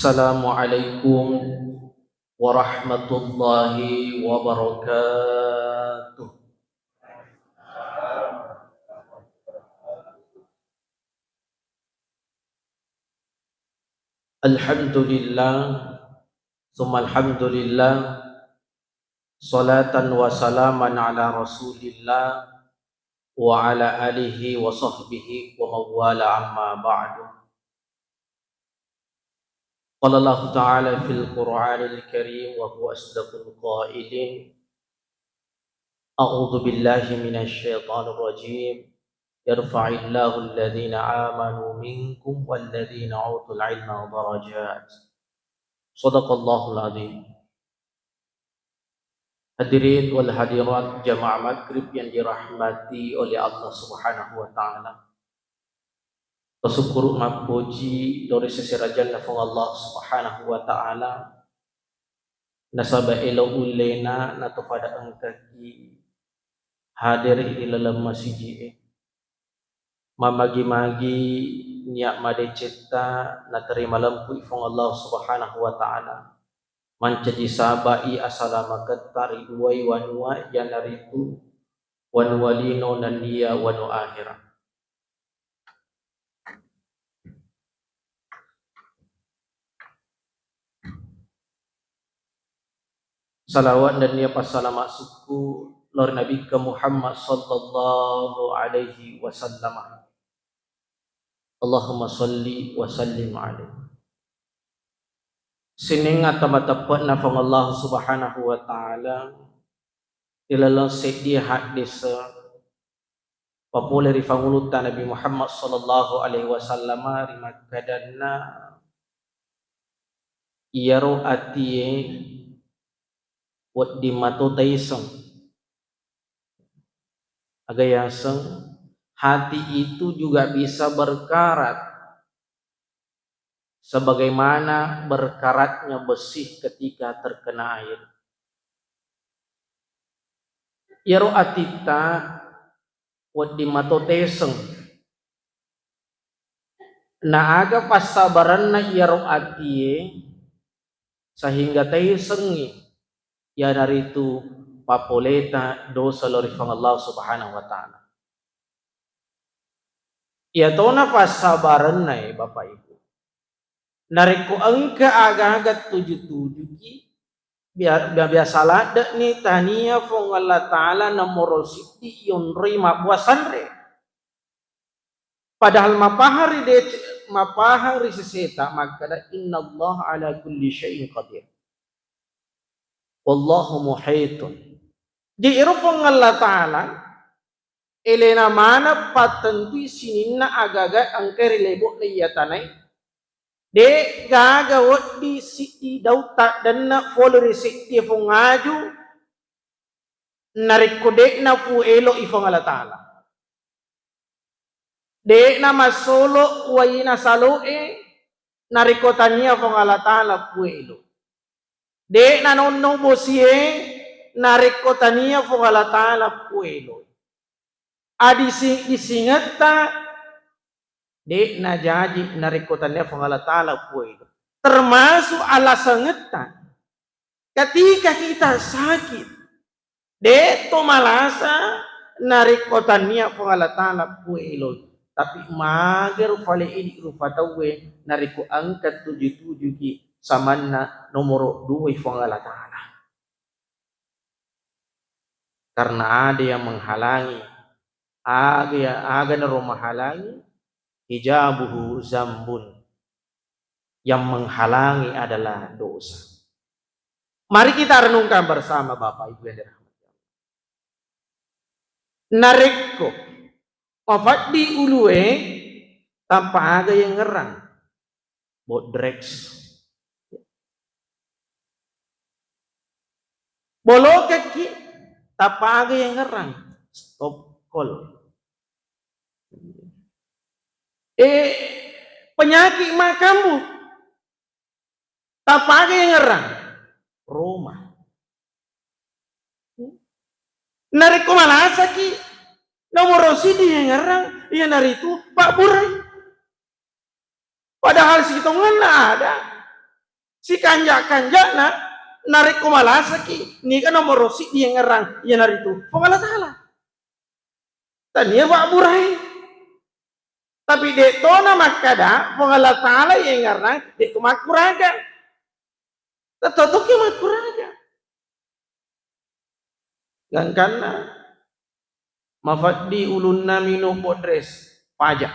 Assalamualaikum warahmatullahi wabarakatuh. Alhamdulillah, summa alhamdulillah, salatan wa salaman ala rasulillah wa ala alihi wa sahbihi wa mawala amma ba'du. Qala Allah Ta'ala fil Qur'anil Karim wa huwa asdaqul qailin. A'udzu billahi minasy syaithanir rajim. Yarfa'illahu alladhina amanu minkum walladhina utul ilma darajat. Shadaqallahul azim. Hadirin wal hadirat jamaah maghrib yang dirahmati oleh Allah Subhanahu wa taala. Bersyukur mapuji dari sisi raja nafung Allah Subhanahu wa taala. Nasaba ila ulena natufada angkaki hadir di dalam masjid. Mamagi-magi niat made cipta na terima lampu ifong Allah Subhanahu wa taala. Mancaji sabai asalama ketari duai wanua yanaritu wanualino nandia wanu akhirat. Salawat dan niat pasalamat suku lor Nabi ke Muhammad sallallahu alaihi wasallam. Allahumma salli wa sallim alaihi. Sining atama-tapat nafang Allah Subhanahu wa taala ilalang sedi hadis populer ifangulutan Nabi Muhammad sallallahu alaihi wasallam rimakadana iyaro atie wat di mato taiseng agayaseng hati itu juga bisa berkarat sebagaimana berkaratnya besi ketika terkena air. Yaro atita wat di mato taiseng na aga pasabaran na yaro atie sehingga taisengi ya dari itu papoleta dosa lorifang Allah Subhanahu wa taala. Ya tona pasabaran na Bapak Ibu. Nariku angka agak-agak 77 ki biar biasa lada ni tania fong Allah taala nomor siti yon rima buasan re. Padahal mapahari seseta maka inna Allah ala kulli syai'in qadir. Wallahu muhitun. Di irfong Allah taala elena mana patentui sinina agaga angkeri lebok leyatanai de gaga wodi siti dauta dan na folori siti fongaju narikode na fu elo ifong Allah taala de na masolo wayina saloe narikotania fong Allah taala fu elo de na nonno bosie narikotania fong Allah taala fu elo adi disingata de na jaji narikotannya fong Allah taala puelo termasuk alasan ngeta ketika kita sakit de to malasa narikotannya fong Allah taala puelo tapi mager fale ini rupatawe nariko angkat 77 ki samanna nomor 2 fong Allah taala karena ada yang menghalangi aga na rumahalangi hijabuhu zambun yang menghalangi adalah dosa. Mari kita renungkan bersama Bapak Ibu yang dirahmati Allah. Narikko wafat di ulue tanpa aga yang ngerang bodrex bolo kaki tanpa aga yang ngerang stop call. Penyakit makamu tak pakai yang ngerang Roma nariko malasa ki nomor sidi yang ngerang iya nari itu Pak Burai padahal segitu ngena ada Si kanja na narik kumalasa ki ni ka nomor si dia ngerang ya naritu fong Allah taala tania wa burai tapi de to na makada fong Allah taala yang ngerang de tu makuraga tatotok ki makuraga gangkana mafaddi ulunna minu podres pajak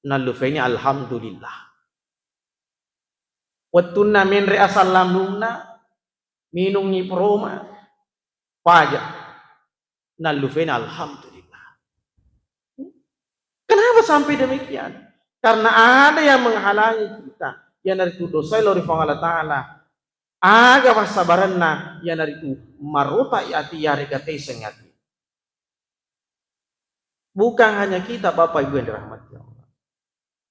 nalufenya alhamdulillah wattunna min re asallam lumna minung ni proma pajak nalufenya alhamdulillah. Kenapa sampai demikian? Karena ada yang menghalangi kita yang dari itu dosa lori Allah taala aga pasabaranna yang dari itu maruta yati yari kate sengati. Bukan hanya kita Bapak Ibu yang dirahmati Allah.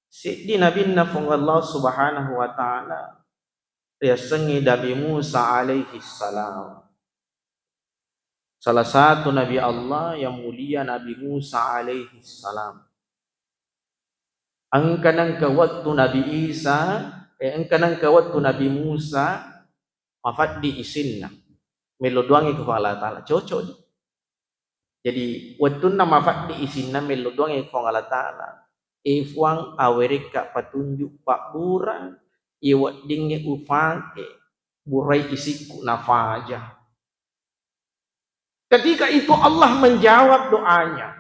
Si di Nabi Nafung Allah Subhanahu wa taala dia sengi Nabi Musa alaihi salam. Salah satu Nabi Allah yang mulia Nabi Musa alaihi salam. Angkanang kawat Nabi Isa, angkanang kawat Nabi Musa, mafat di isinna. Meloduangi kepada Allah Ta'ala. Cocok. Jadi, waktu nama mafat di isinna meloduangi kepada Allah Ta'ala. Ifwang awerika patunjuk pak buran, iwat dinge ufake, burai isiku nafaja. Ketika itu Allah menjawab doanya.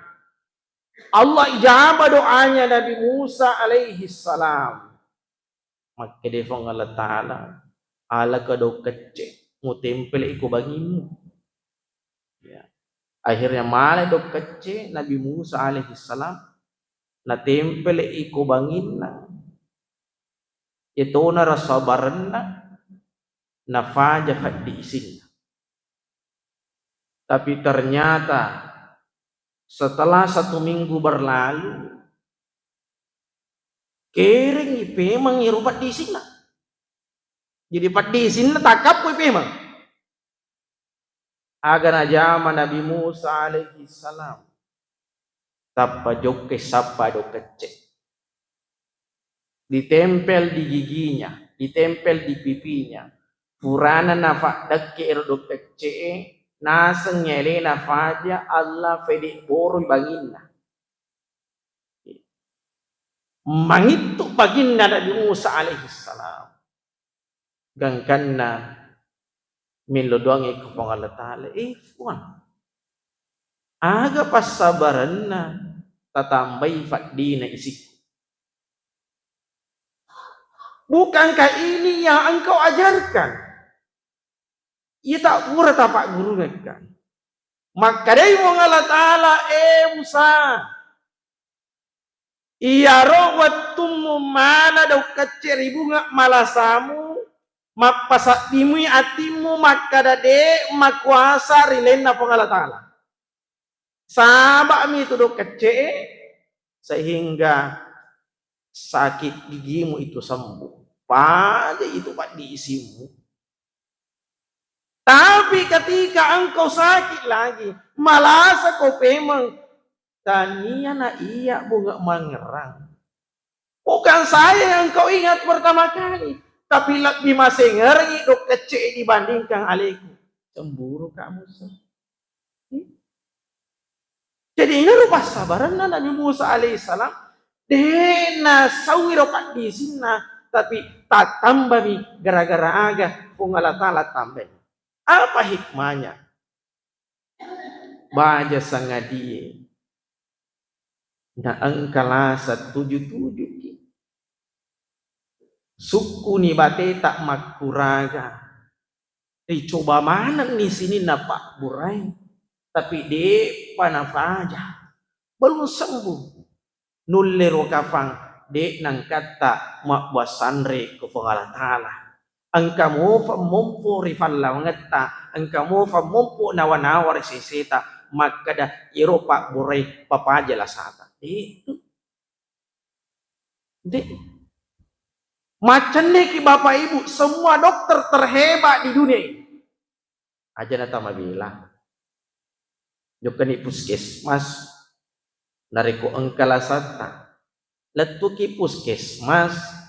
Allah ijabah doanya Nabi Musa alaihi salam. Maka defong Allah Ta'ala ala kado kecek mu tempel iku bagimu. Ya. Akhirnya malah do kecek Nabi Musa alaihi salam na tempel iku banginna. Itu na rasabaranna na fajafat diisinna. Tapi ternyata setelah 1 minggu berlalu, kering ipe mengirupat di sini. Jadi pat di sini takap ko ipe mang. Agana zaman Nabi Musa alaihi salam. Tapa jokke sapa do kecek. Ditempel di giginya, ditempel di pipinya. Purana nafa dakke do kecek. Naseng nyelena faja Allah fedi boru baginna. Mangitu baginna Nabi Musa alaihi salam. Gangkanna milodoangi kepada Allah Ta'ala. Fuan. Aga pasabaranna tatambai fadina isiku. Bukankah ini yang engkau ajarkan? Ia tak pura tapak guru mereka. Maka dari Allah Ta'ala Musa. Iya rawattumu mana dau kecir ibu ngak malasamu. Mapasak timu atimu maka dade makuasa rilena pong Allah Ta'ala. Sabak mi itu dau kecir. Sehingga sakit gigimu itu sembuh. Pada itu pak diisimu. Tapi ketika engkau sakit lagi, malasa kau pemang, tania na iya bunga mengerang. Bukan saya yang kau ingat pertama kali, tapi lebih masih ngeri dok kecil dibandingkan aliku. Cemburu kamu sah. Jadi ini rupa sabaran Nabi Musa alaihissalam, dena sawirokat di sini, tapi tak tambah gara-gara aga pungala taala tambah. Apa hikmahnya? Baja sangadie. Na angkala 177 ki. Suku ni bate tak makuraga. Coba mana ni sini napak burai. Tapi de panafaja. Belum sembuh. Nullero kafang de nang kata makwasanre kufungala taala. Engkamu famumpu rifalla ngetta, engkamu famumpu nawanawar sisita, maka dah Eropa burai papaja lah sata. Itu. Macam ni Bapak Ibu, semua dokter terhebat di dunia ini. Aja nata mabila. Jokani puskesmas, nariko engkala sata. Letuki puskesmas.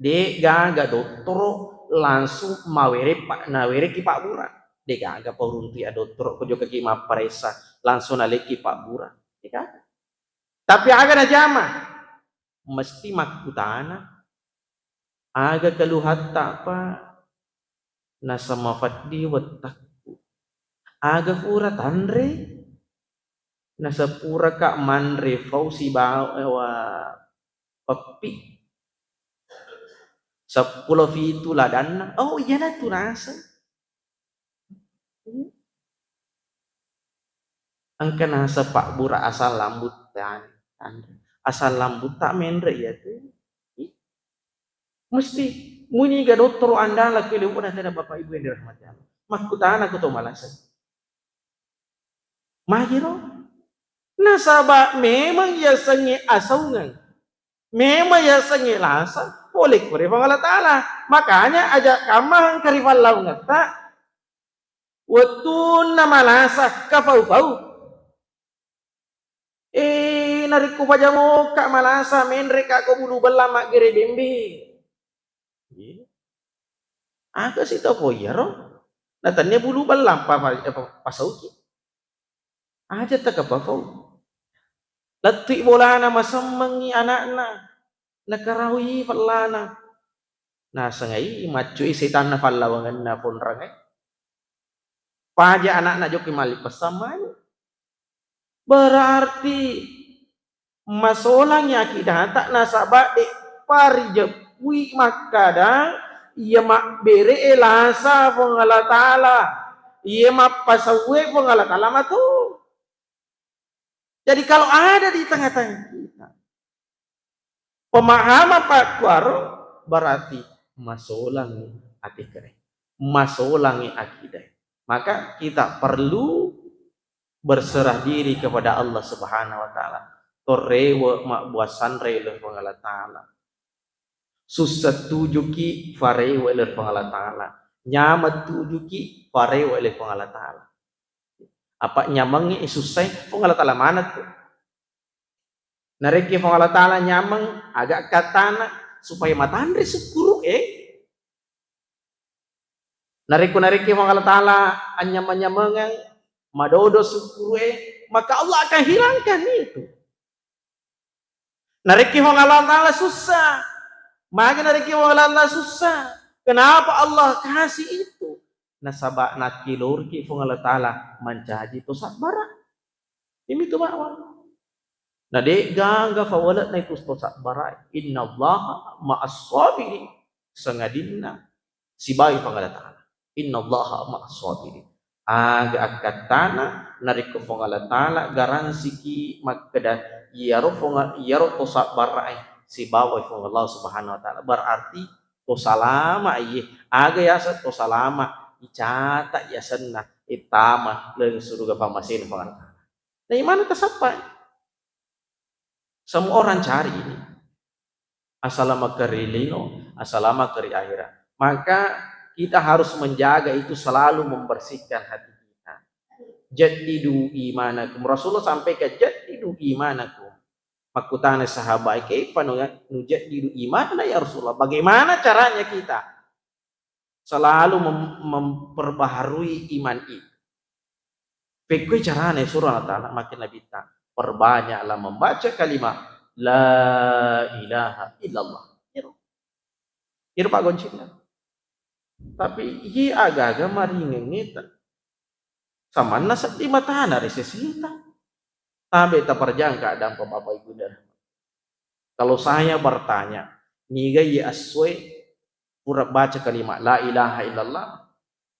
De gaga dottoro langsung nawere ki Pak Bura. De gaga porunti a dottoro ko joka ki mapresa langsung naleki Pak Bura. De gaga. Tapi aga na jama mesti makutana aga kaluhatta pa nasa mafaddi wattakku aga pura tanre nasa pura ka manre fausi bawa papi sa pulau fitu ladanna. Oh iya na tu nasa angka nasa Pak Bura asal lambut tan asal lambut tak mendre ya tu mesti muni ga dottoro andala kele udah tada Bapak Ibu yang dirahmati Allah makutana ko to malasan mahiro nasaba memang ya sangi asaungan memang ya sangi lasa boleh kore Allah Ta'ala makanya ajak kamang karifal laungan tak watun nama lasa kafau-fau nariku pajamo kak malasa menre kak ko bulu bala mak gere bembe aga sita po yaro natanya bulu bala pasauki aja tak kapafau lati bola na masamangi anak-anak nakarawi falana na sangai macui setan na falawangan na pun rangai paja anak-anak joki malik pasamai berarti masolahnya akidah tak nasabak de pari jepui makadang ia mak bere elasa Allah Ta'ala ia mak pasawe Allah Ta'ala matu. Jadi kalau ada di tengah-tengah kita pemahaman Pak Kuaro berarti masolangi hati keren masolangi akidah maka kita perlu berserah diri kepada Allah Subhanahu wa Ta'ala torrewa mak buasan rele Allah Ta'ala susah tujuki farewa ilir Allah Ta'ala nyamat tujuki farewa ilir Allah Ta'ala apa nyamangi isusai Allah Ta'ala mana tuh nareki Allah Ta'ala nyamang agak katana supaya matandri sukuru nareki Allah Ta'ala anyaman-nyamangan madodo sukuru maka Allah akan hilangkan itu nareki Allah Ta'ala susah maka nareki Allah Ta'ala susah kenapa Allah kasih itu nasabak nakilur ki Allah Ta'ala mencaji to sabara ini tuh bawah nah de gangga fawalat na itu to sabara innallaha ma'as sabirin sangadinna sibai Allah Ta'ala innallaha ma'as sabirin aga akatana nariko Allah Ta'ala garansi ki makada yaro to sabara si bawa Allah Subhanahu wa Ta'ala berarti to salama aga yasa to salama icata yasanna itama le surga pamasin Allah Ta'ala. Nah, mana tersampai? Semua orang cari ini. Asalama kerilino, asalama keri akhirat. Maka kita harus menjaga itu selalu membersihkan hati kita. Jaddidu imanakum. Rasulullah sampai ke jaddidu imanakum. Makutana sahabat kaifa nujaddidu imanana ya Rasulullah. Bagaimana caranya kita selalu memperbaharui iman itu? Fikih caranya surah Allah Ta'ala makin Nabi ta perbanyaklah membaca kalimat la ilaha illallah. Itu Pak Goncina. Tapi hi agak-agak maringin ngita. Sama nasa di mata dari sesita. Tapi tak perjangka dan Bapak Ibu dan kalau saya bertanya, niga ya aswe pura baca kalimat la ilaha illallah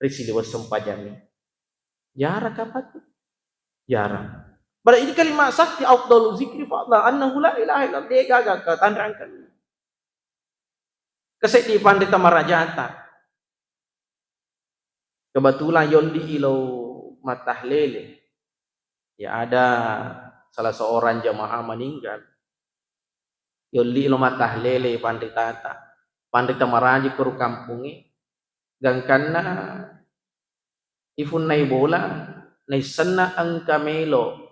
risili wasampajami. Jarang kapan tuh? Jarang. Pada ini kalimat sakti afdalu zikri fa Allah annahu la ilaha illallah dia gagak ketanrangkan. Kesedihan di Tamarajata. Kebetulan yondi ilo matahlele. Ya ada salah seorang jamaah meninggal. Yondi ilo matahlele panditata. Pandita maraji kuru kampungi. Gangkana ifun nai bola nai sana ang kamelo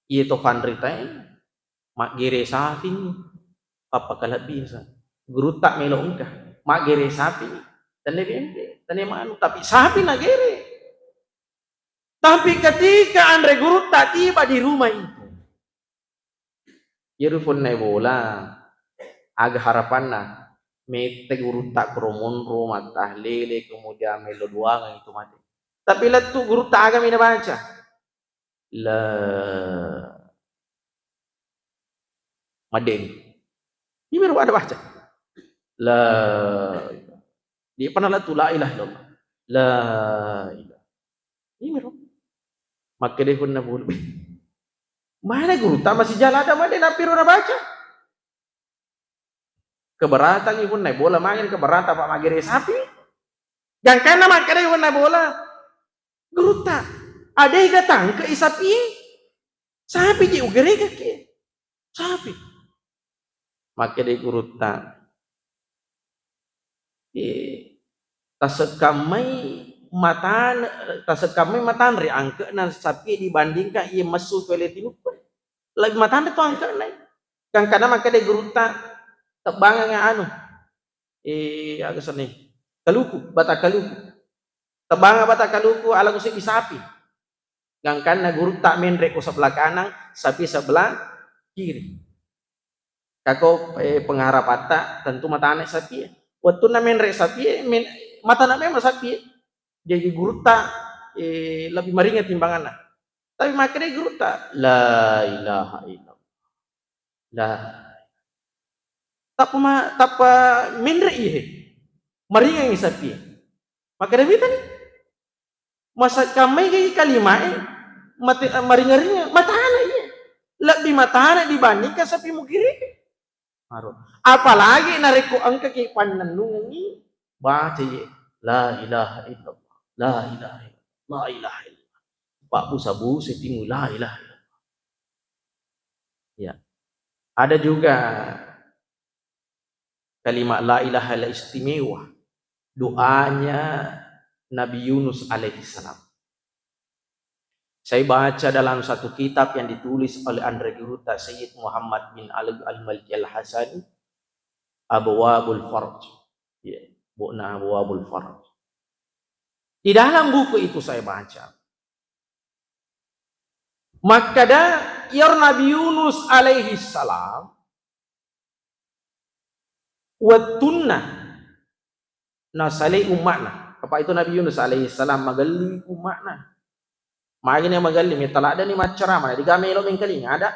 ito pandita mak gire safing apa kalat bisa Guru tak melo engkah, mak gere sapi, dan lebih dan manu, tapi sapi na gere. Tapi ketika Andre guru tak tiba di rumah itu, Yeru pun naik bola, agak harapan na, mete guru tak keromon rumah tahlile kemudian melo doang itu mati. Tapi lihat tuh guru tak agak mina baca, lah madeng, ini baru ada baca, lah dia pernah lihat tuh la ilaha illallah, la ilaha, ini baru, maka dia pun nabul, mana guru tak masih jalan ada mana nampir orang baca. Keberatan ibu naik bola main keberatan pak magere sapi. Yang kana makere ibu naik bola. Guru tak ada yang datang ke isapi. Sapi ji ugere ke sapi. Makere guru tak. Tasekamai matan ri angke na sapi dibandingkan ia mesu Filipino. Lebih matan itu angke naik. Yang kana makere guru tak tebangan yang anu agak seni kaluku bata kaluku tebanga bata kaluku ala kusik sapi yang karena guru tak menrek ku sebelah kanan sapi sebelah kiri kako pengharap bata tentu mata anak sapi waktu na menrek sapi mata anak memang sapi jadi guru tak lebih meringat timbangan tapi makanya guru tak la ilaha illallah la tapa minre ihe maringan sapi maka demi tadi masa kamai gay kalima mati maringaringa matana iya lebih matana dibandingkan sapi mukiri apalagi nariku angka ki pananungi baca ye la ilaha illallah la ilaha illallah la ilaha illallah pak busabu setingu la ilaha illallah ya ada juga kalimat la ilaha illallah istimewa doanya Nabi Yunus alaihi salam. Saya baca dalam satu kitab yang ditulis oleh Andre Giruta Sayyid Muhammad bin Ali Al-Malki Al-Hasani Abwabul Farj. Ya, bu'na Abwabul Farj. Di dalam buku itu saya baca. Maka ya Nabi Yunus alaihi salam watunna nasali umatna apa itu Nabi Yunus alaihi salam magali umatna magini magali mitala ada ni macerama di gamelo mingkeling ada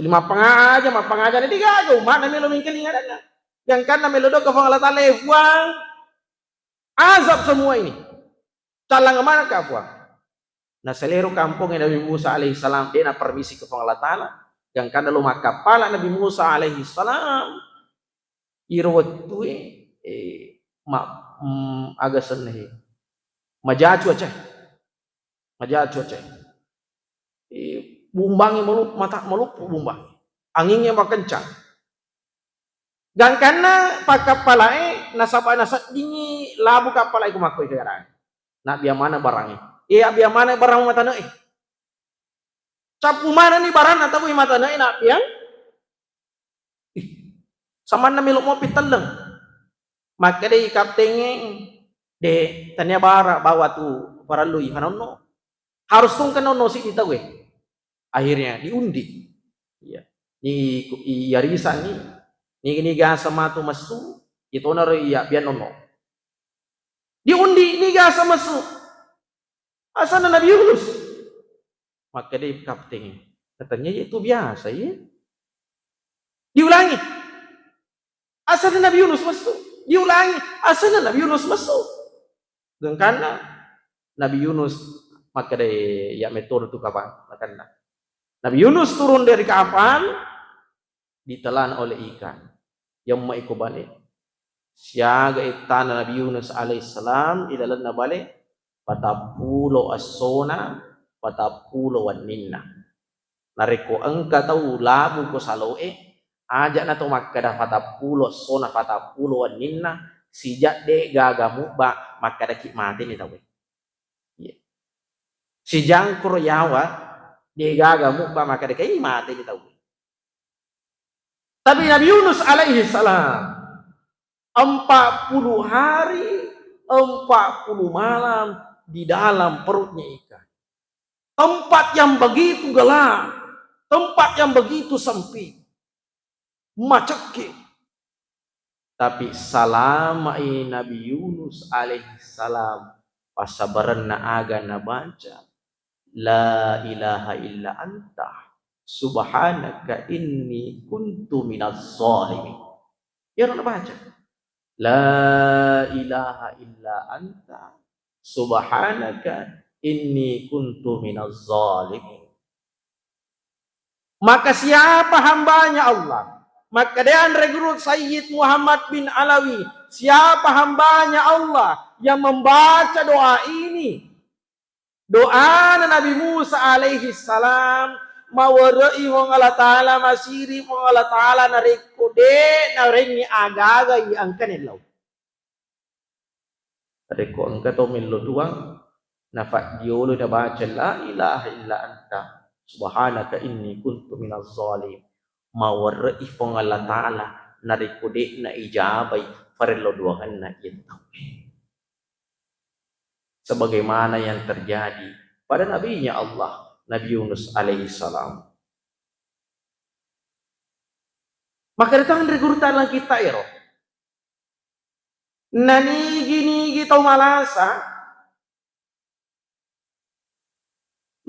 lima pengaja ma pengaja ni digago umatna melo mingkeling ada yang karena melodo ke Allah taala buang azab semua ini calang mana ka buang nah selero kampung Nabi Musa alaihi salam dia na permisi ke Allah taala yang karena lu makapala Nabi Musa alaihi salam irwatu agak seneh majaju aja bumbangi melup mata melup bumbang anginnya kencang dan karena pakapalae nasaba dini labu kapalai kumakoi kegaraan nak biar mana barangnya biar mana barang mata nae capu mana nih barang atau mata nae nak biar sama na milok mo pitaleng maka deh kaptennya de tanya bara bawa tuh para lui hanono harus tung kenono sih kita akhirnya diundi ya ni yarisan ni gasa matu masu itu naro iya biar nono diundi ni gasa masu asana Nabi Yunus maka deh kaptennya katanya itu biasa ya diulangi asal Nabi Yunus masuk diulangi asal Nabi Yunus masuk dan karena Nabi Yunus maka deh ya metode itu kapan karena Nabi Yunus turun dari kapal ditelan oleh ikan yang mau ikut balik siaga itan Nabi Yunus alaihissalam di dalam balik patapulo asona patapulo waninna nariko engka tahu labu ko saloe ajak na to makada fatapulo sona fatapulo waninna sijak de gagamu ba makada ki mati ni tawe si jangkur yawa de gagamu ba makada ki mati ni tawe Tapi Nabi Yunus alaihi salam 40 hari 40 malam di dalam perutnya ikan. Tempat yang begitu gelap, tempat yang begitu sempit, macet. Tapi salama Nabi Yunus alaihi salam pasabaran na aga na baca la ilaha illa anta subhanaka inni kuntu minaz zalimin. Ya na baca la ilaha illa anta subhanaka inni kuntu minaz zalimin. Maka siapa hambanya Allah? Maka dia Guru Sayyid Muhammad bin Alawi, siapa hambanya Allah yang membaca doa ini, doa Nabi Musa alaihi salam, mawarai wong Allah Ta'ala masiri wong Allah Ta'ala narikode narengi agaga yang kanilaw. Reko angka to millo tuang nafak diolo na baca la ilaha illa anta subhanaka inni kuntu minaz zalim. Mawarai wong Allah Ta'ala narikode na ijabay farelo duangan na itaw. Sebagaimana yang terjadi pada nabinya Allah, Nabi Yunus alaihi salam. Maka datang dari guru talang kita iro. Nani tau malasa.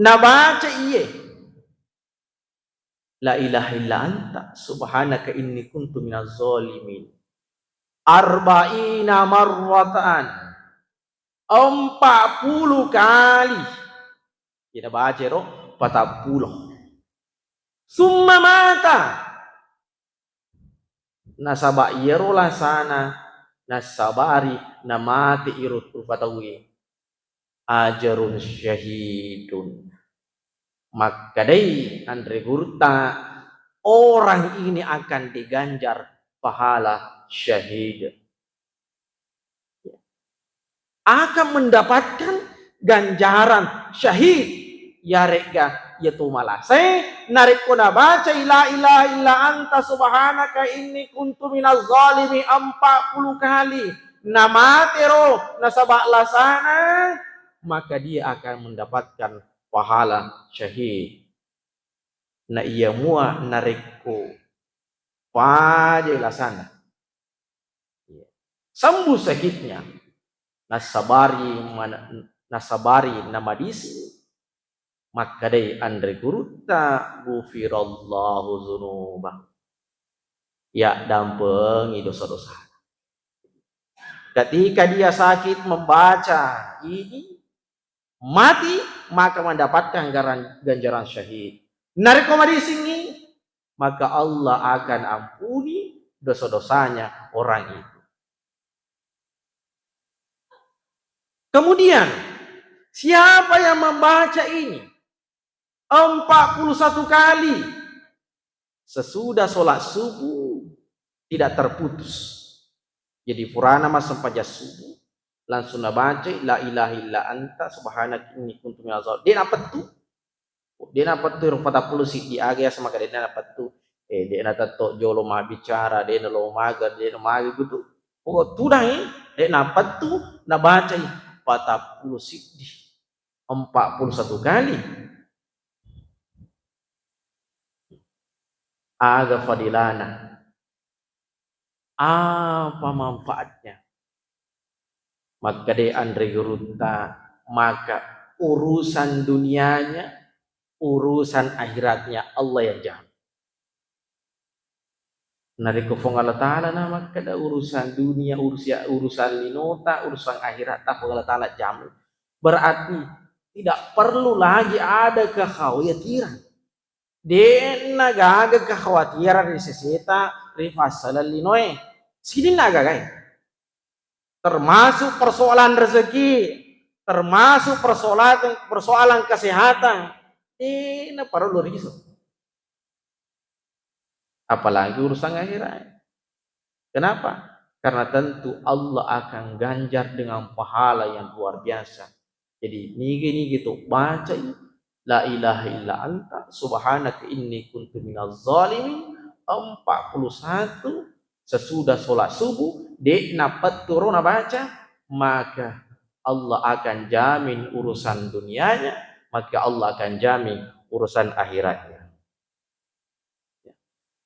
Nabaca iye. La ilaha illa anta subhanaka inni kuntu minaz zalimin. Arba'ina marratan. 40 kali. Kita baca ro 40. Summa mata. Nasaba irola sana nasabari namati irut ufatawi ajarun syahidun. Maka dai Andre Gurta orang ini akan diganjar pahala syahid, akan mendapatkan ganjaran syahid. Ya rega yaitu malase narik ko na baca la ilaha illa anta subhanaka inni kuntu minaz zalimi 40 kali namatero nasaba lasana, maka dia akan mendapatkan pahala syahid. Na iya mua narikko paje lasana sembuh sakitnya, nasabari namadisi, maka dai Andre Gurta gufirallahu dzunubah, ya dampengi dosa-dosa. Ketika dia sakit membaca ini mati, maka mendapatkan ganjaran syahid. Nariko madisini, maka Allah akan ampuni dosa-dosanya orang itu. Kemudian siapa yang membaca ini 41 kali sesudah sholat subuh tidak terputus. Jadi purana mas sampaja subuh langsung baca la ilaha illa anta subhanaka inni kuntu minaz zalimin. Dia dapat tu. Dia dapat tu 40 sik di agya sama kada dia dapat tu. Dia nata to jolo ma bicara, dia lo maga, dia magi gitu. Oh tu dah dia dapat tu na baca 40 sik di 41 kali. Aga fadilana. Apa manfaatnya? Maka de Andre Gurunta, maka urusan dunianya, urusan akhiratnya Allah yang jamin. Nariko fong Allah Ta'ala na maka da urusan dunia, urusan linota, urusan akhirat fong Allah Ta'ala jamin. Berarti tidak perlu lagi ada kekhawatiran. Den nagaga kekhawatiran di seseta rifasalan linoe. Sini nagaga. Termasuk persoalan rezeki, termasuk persoalan kesehatan. Ini perlu risau. Apalagi urusan akhirat. Kenapa? Karena tentu Allah akan ganjar dengan pahala yang luar biasa. Jadi ini gitu baca la ilaha illa anta subhanaka inni kuntu minaz zalimin 41 sesudah sholat subuh dek napat turun baca, maka Allah akan jamin urusan dunianya, maka Allah akan jamin urusan akhiratnya.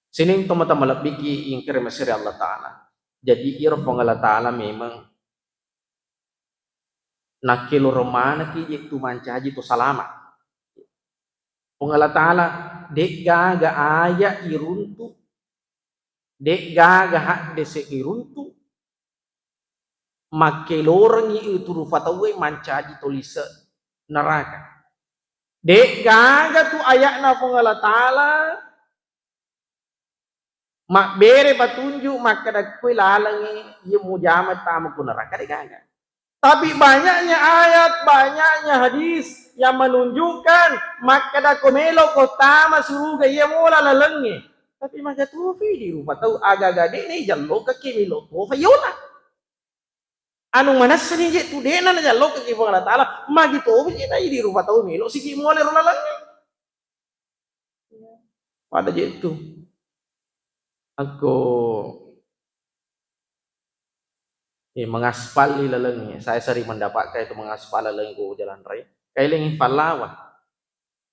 Sini teman-teman lebih ingkir mesir Allah Ta'ala. Jadi irfang Allah Ta'ala memang nakil romana ki itu mancaji tu salamat. Allah Ta'ala dek gaga aya iruntu, dek gaga hak dese iruntu, makelorang itu rufatawe mancaji tulisa neraka. Dek gaga tu ayatna Allah Ta'ala mak bere patunjuk maka dakui lalangi ia mujamat tamu ku neraka dek gaga. Tapi banyaknya ayat, banyaknya hadis yang menunjukkan maka dak komelo kota masuruga ia mula lalangi. Tapi maka tu di rupa tahu aga-aga dek ni jallo ka kimilo tu fayona. Anu manasani je tu dena na jallo ka kifo Allah Taala magi tu fi na di rupa tahu milo siki mole lalangi. Pada je tu. Aku mengaspal lalangi. Saya sering mendapatkan itu mengaspal lalangi ku jalan raya. Kailing palawan.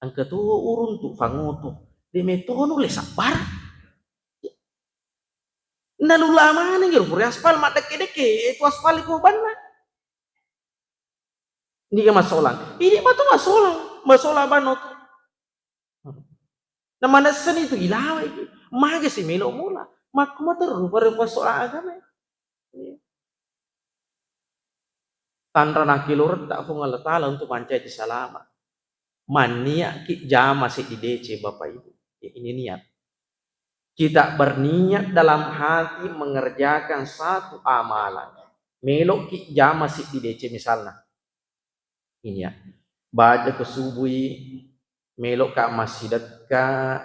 Ang ketua urun tu fangutu. Di metono le sabar. Nalulama ni gero puri aspal mak deke-deke itu aspal ko banna. Ni ka masolang. Ini pa to masolang. Masola banot. Na manasan itu ilaw iki. Maga si melo mula. Mak mater rupa-rupa soal agama. Tanra nakilur tak fung Allah Ta'ala untuk pancai di salama. Mania ki jama si idece Bapak Ibu. Ini niat. Kita berniat dalam hati mengerjakan satu amalan. Melok ki jama si idece misalnya. Ini ya. Baca ke subuhi. Melok ka masjid ka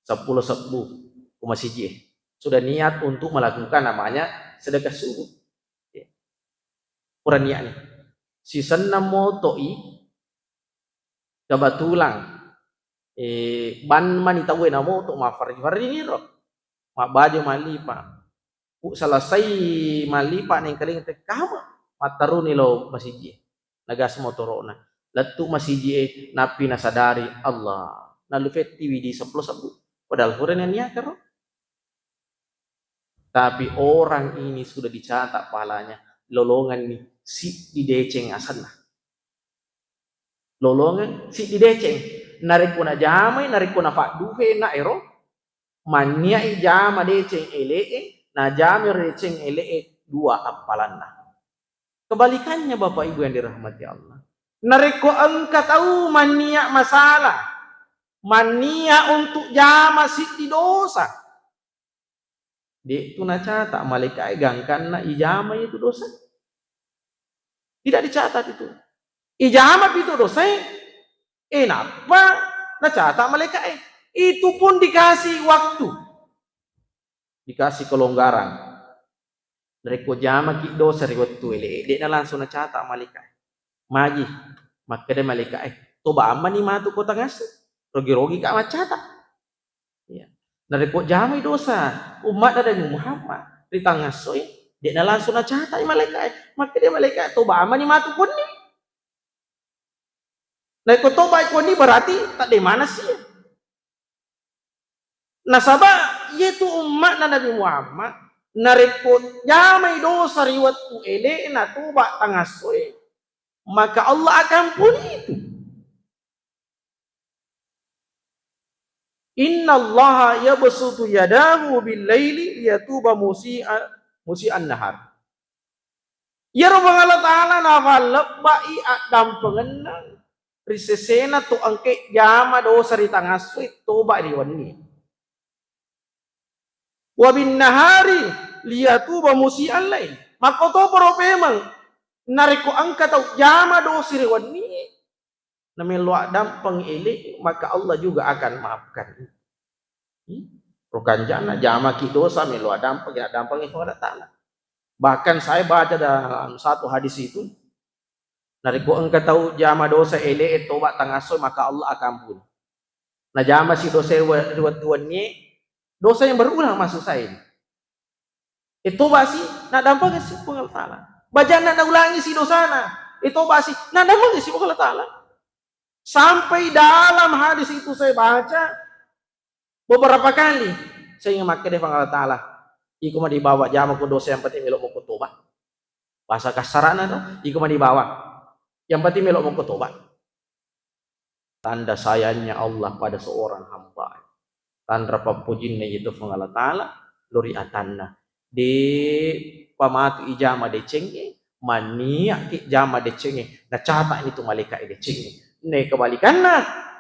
10 ke masjid. Sudah niat untuk melakukan namanya sedekah subuh. Kurang niat ni. Si senam motoi kebetulan ban manitawe na moto mafarji ni ro. Mak baju malipa. Ku selesai malipa ning kaling tekama mataru ni lo masjid. Nagas motorona. Latu masjid napi nasadari Allah. Nalu feti widi 10 padahal kurang niat karo. Tapi orang ini sudah dicatat pahalanya. Lolongan ni si dideceng asanna. Lolongan si dideceng. Narik na jamay, narik na fakduhe na ero. Manya ijama deceng elee, na jamay deceng elee, 2 apalan na. Kebalikannya Bapak Ibu yang dirahmati Allah. Narik ko angka tahu mania masalah. Mania untuk jama si dosa. Di itu nacatat malaikat gangkan na ijama itu dosa. Tidak dicatat itu. Ijama itu dosa. Kenapa nacatat malaikat? Itu pun dikasih waktu. Dikasih kelonggaran. Dari ko jama ki dosa riwat tu ele. Dia langsung nacatat malaikat. Magi. Maka dia malaikat. Toba aman ni matu ko tangas. Rogi-rogi ka macatat. Ya. Dari ko jamai dosa umat ada Muhammad di tangan soy dia langsung catat malaikat maka dia malaikat toba aman ni matu pun ni nah ko toba ko ni berarti tak di mana sih nasaba yaitu umat Nabi Muhammad narikot jamai dosa riwat tu ele na toba tangan soy maka Allah akan pun itu. Inna Allah yabsutu yadahu bil laili liyatuba musi'an nahar. Ya Rabbang Allah Ta'ala nafalabba'i adam pengenang risesena tu angke jama dosa di tangan suit toba di wani. Wa bin nahari liyatuba musi'an lail. Maka to pero memang nariko angka tau jama dosa di wani. Namelu adam pengili maka Allah juga akan maafkan. Rukan jana jama ki dosa melu adam pengili kepada Ta'ala. Bahkan saya baca dalam satu hadis itu nariku engkau tahu jama dosa ele tobat tangasoy maka Allah akan ampun. Nah jama si dosa riwat tuannya Dosa yang berulang masuk saya ini. Itu basi, nak dampak si Allah Ta'ala. Baca nak ulangi si dosana. Itu basi, nak dampak si Allah Ta'ala. Sampai dalam hadis itu saya baca beberapa kali. Saya ingin makai dengan Allah Ta'ala. Iku mah dibawa jama ku dosa yang penting melok mau tobat. Bahasa kasarana tuh, iku mah dibawa. Yang penting melok mau tobat. Tanda sayangnya Allah pada seorang hamba. Tanda pepujinnya itu Allah Ta'ala. Luri atanna. Di pamatu ijama de cenge. Mania ki jama de cenge. Na cata ini tuh malaikat de cenge. Ne kebalikannya.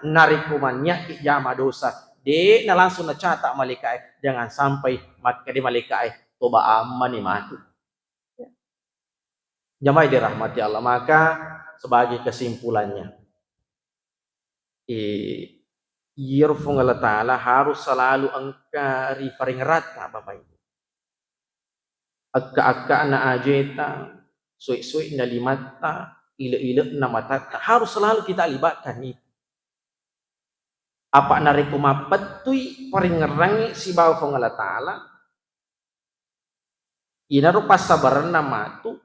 Nariku mania ki jama dosa. De na langsung na cata malaikat. Jangan sampai mat kadi malaikat. Toba aman ni mati. Jamaah dirahmati Allah. Maka sebagai kesimpulannya. Yerfung Allah Ta'ala harus selalu angkari paling rata Bapak Ibu. Akka-akka na ajeta, suik-suik na limata, ila-ila na matata. Harus selalu kita libatkan itu. Apa na rekumapatuy paling ngerangi si bawang Allah Ta'ala. Inaru pasabaran na matu,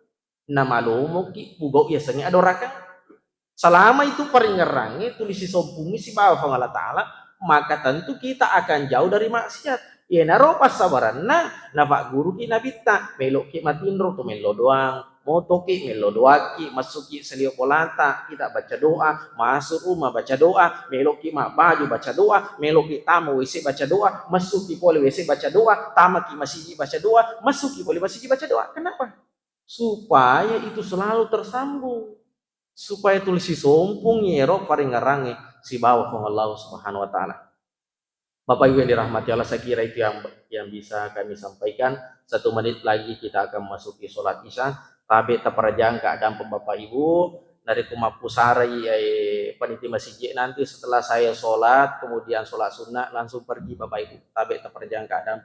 na malumoki, bugau biasanya adorakan. Selama itu peringerangi tulisi sompumi si bawah Allah Ta'ala, maka tentu kita akan jauh dari maksiat. Ya naro pasabaran na pak guru ki nabita melok ki matindro tu melo doang, moto ki melo doaki, masuki selio polata kita baca doa, masuk rumah baca doa, melok ki mak baju baca doa, melok ki tamu WC baca doa, masuki poli WC baca doa, tamak ki masjid baca doa, masuki poli masjid baca doa. Kenapa? Supaya itu selalu tersambung. Supaya tulisi sompung yero paling ngarangi si bawah Allah Subhanahu wa Ta'ala. Bapak Ibu yang dirahmati Allah, saya kira itu yang bisa kami sampaikan. 1 menit lagi kita akan memasuki sholat isya. Tabe taparajang keadaan Bapak Ibu dari kumapusari panitia masjid nanti setelah saya sholat kemudian sholat sunnah langsung pergi Bapak Ibu. Tabe taparajang keadaan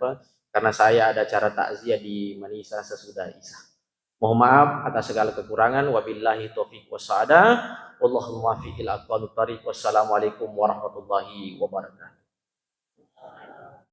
karena saya ada acara takziah di Manisa sesudah isya. Mohon maaf atas segala kekurangan. Wabillahi taufiq wassadah. Wallahul muwaffiq ila aqwamit thariq. Wassalamualaikum warahmatullahi wabarakatuh.